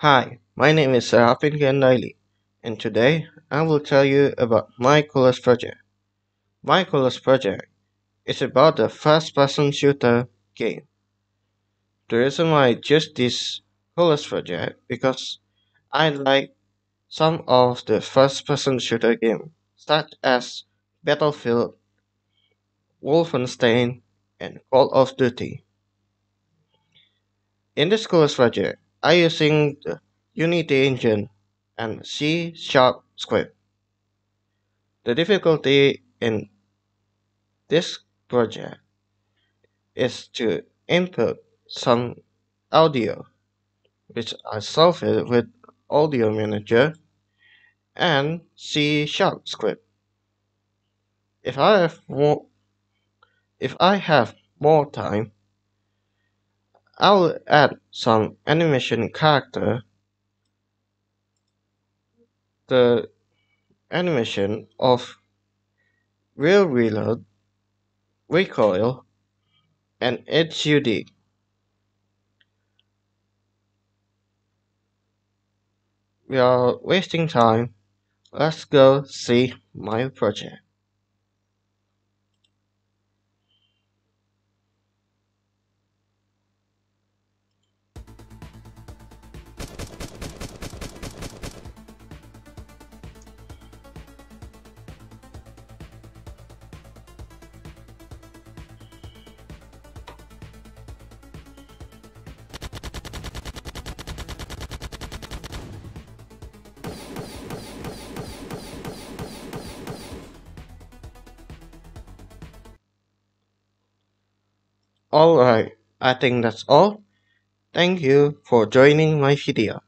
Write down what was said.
Hi, my name is Seraphin and Daili, and today I will tell you about my coolest project. My coolest project is about the first-person shooter game. The reason why I choose this coolest project because I like some of the first-person shooter game, such as Battlefield, Wolfenstein, and Call of Duty. In this coolest project, I using the Unity engine and C# script. The difficulty in this project is to input some audio, which I solve it with Audio Manager and C# script. If I have more, if I have more time, I will add some animation character. The animation of real reload, recoil, and HUD. We are wasting time. Let's go see my project. Alright, I think that's all. Thank you for joining my video.